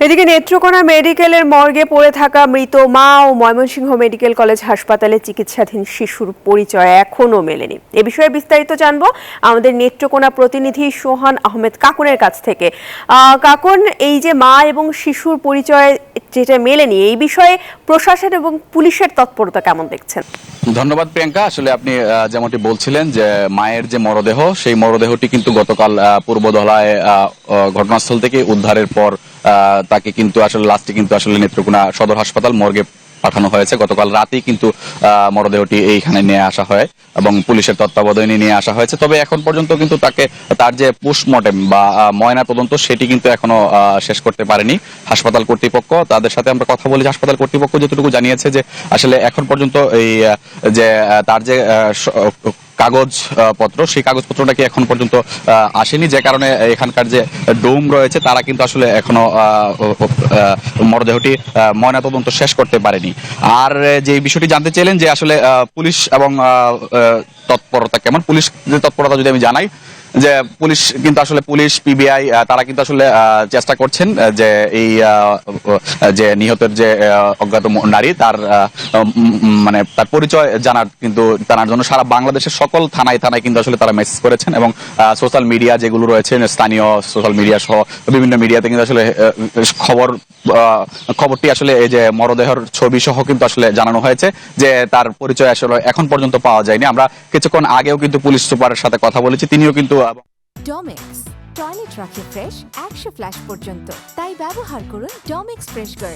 এদিকে নেত্রকোনা মেডিকেলের মর্গে পড়ে থাকা মৃত মা ও ময়মনসিংহ মেডিকেল কলেজ হাসপাতালে চিকিৎসাধীন শিশুর পরিচয় এখনো মেলেনি। এ বিষয়ে বিস্তারিত জানবো আমাদের নেত্রকোনা প্রতিনিধি সোহান আহমেদ কাকুনের কাছ থেকে। কাকুন, এই যে মা এবং শিশুর পরিচয় যেটা মেলেনি, এই বিষয়ে প্রশাসন এবং পুলিশের তৎপরতা কেমন দেখছেন? ধন্যবাদ প্রিয়াঙ্কা। আসলে আপনি যেমনটি বলছিলেন যে মায়ের যে মরদেহ, সেই মরদেহটি কিন্তু গতকাল পূর্বধলায় ঘটনাস্থল থেকে উদ্ধারের পর তাকে কিন্তু আসলে লাস্টে কিন্তু আসলে নেত্রকোনা সদর হাসপাতাল মর্গে পাঠানো হয়েছে। গতকাল রাতেই কিন্তু মরদেহটি এইখানে নিয়ে আসা হয় এবং পুলিশের তত্ত্বাবধানে নিয়ে আসা হয়েছে। তবে এখন পর্যন্ত কিন্তু তার যে পোস্টমর্টেম বা ময়না তদন্ত সেটি কিন্তু এখনো শেষ করতে পারেনি হাসপাতাল কর্তৃপক্ষ। তাদের সাথে আমরা কথা বলেছি, হাসপাতাল কর্তৃপক্ষ যতটুকু জানিয়েছে যে আসলে এখন পর্যন্ত এই যে তার যে কাগজপত্র, সেই কাগজপত্রটাকে এখন পর্যন্ত আসেনি, যে কারণে এখানকার যে ডোম রয়েছে তারা কিন্তু আসলে এখনো মরদেহটি ময়নাতদন্ত শেষ করতে পারেনি। আর যে বিষয়টি জানতে চাইলেন যে আসলে পুলিশ এবং তৎপরতা কেমন, পুলিশ যে তৎপরতা যদি আমি জানাই যে পুলিশ পিবিআই তারা কিন্তু আসলে চেষ্টা করছেন যে এই যে নিহতের যে অজ্ঞাত নারী তার মানে তার পরিচয় জানার জন্য সারা বাংলাদেশের সকল থানায় থানায় কিন্তু আসলে তারা মেসেজ করেছেন এবং সোশ্যাল মিডিয়া যেগুলো রয়েছে, স্থানীয় সোশ্যাল মিডিয়া সহ বিভিন্ন মিডিয়াতে কিন্তু আসলে খবরটি আসলে এই যে মরদেহের ছবি সহ কিন্তু আসলে জানানো হয়েছে যে তার পরিচয় আসলে এখন পর্যন্ত পাওয়া যায়নি। আমরা কিছুক্ষণ আগেও কিন্তু পুলিশ সুপারের সাথে কথা বলেছি, তিনিও কিন্তু ডমেক্স টয়লেট রাখে ফ্রেশ 100 ফ্ল্যাশ পর্যন্ত, তাই ব্যবহার করুন ডমেক্স ফ্রেশ গার্ড।